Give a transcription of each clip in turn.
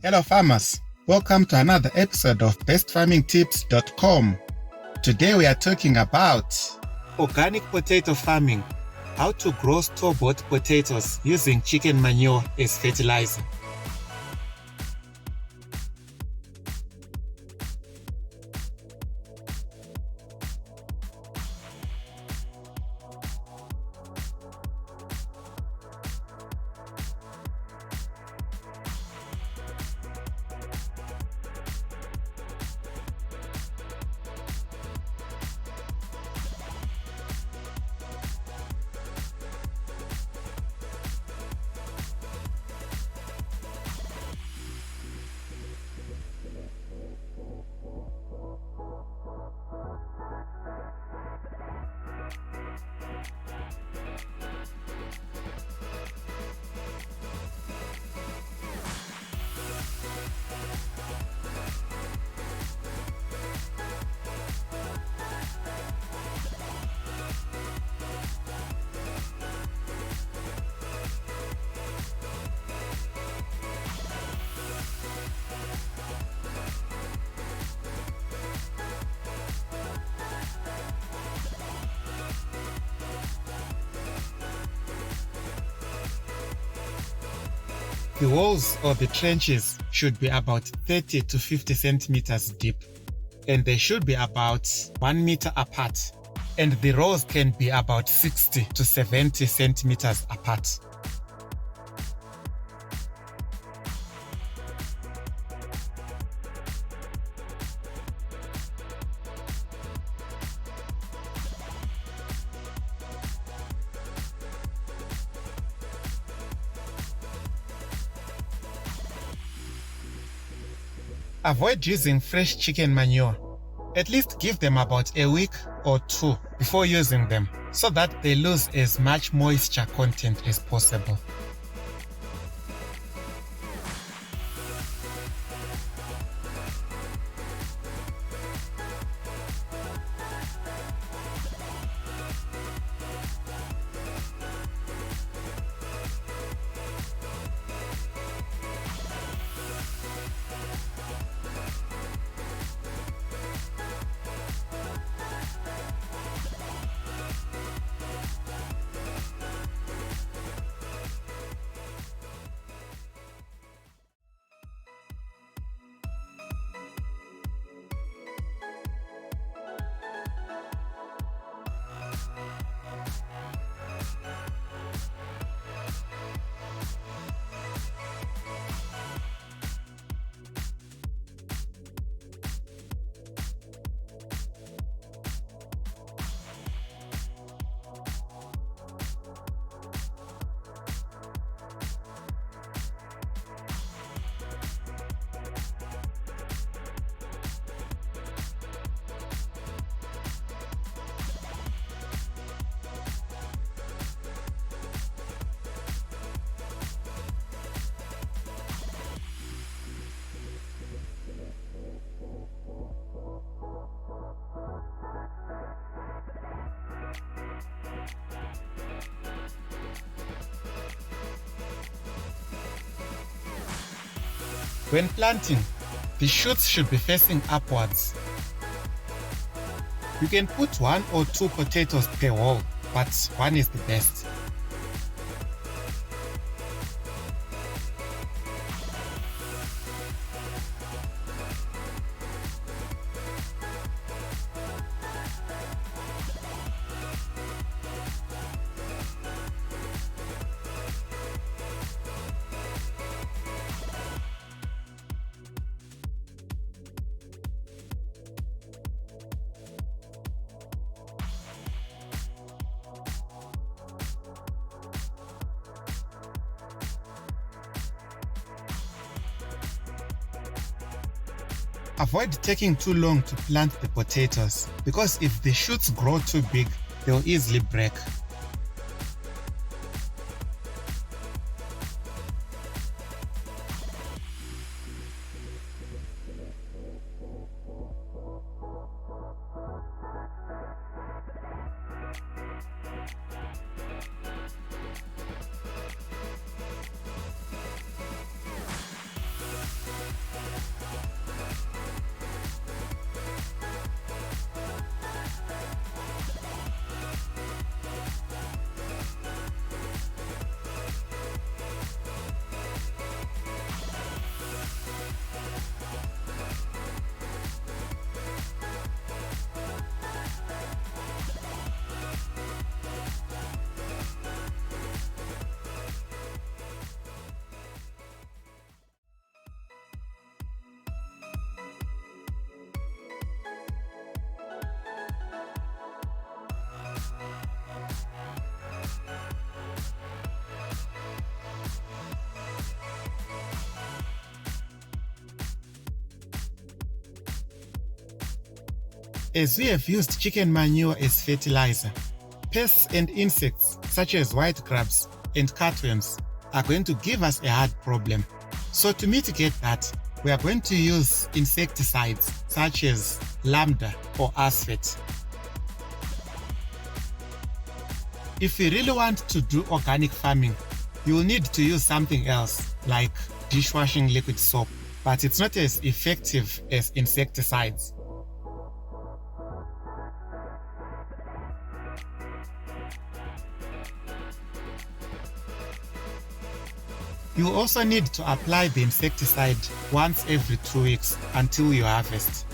Hello farmers, welcome to another episode of bestfarmingtips.com. Today we are talking about organic potato farming, how to grow store-bought potatoes using chicken manure as fertilizer. The walls or the trenches should be about 30 to 50 centimeters deep, and they should be about 1 meter apart, and the rows can be about 60 to 70 centimeters apart. Avoid using fresh chicken manure. At least give them about a week or two before using them so that they lose as much moisture content as possible. When planting, the shoots should be facing upwards. You can put 1 or 2 potatoes per wall, but 1 is the best. Avoid taking too long to plant the potatoes, because if the shoots grow too big, they'll easily break. As we have used chicken manure as fertilizer, pests and insects such as whitegrubs and cutworms are going to give us a hard problem. So to mitigate that, we are going to use insecticides such as lambda or asphet. If you really want to do organic farming, you will need to use something else like dishwashing liquid soap, but it's not as effective as insecticides. You also need to apply the insecticide once every 2 weeks until you harvest.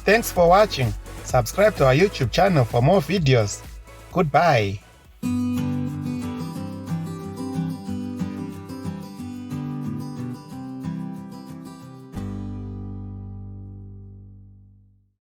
Thanks for watching. Subscribe to our YouTube channel for more videos. Goodbye.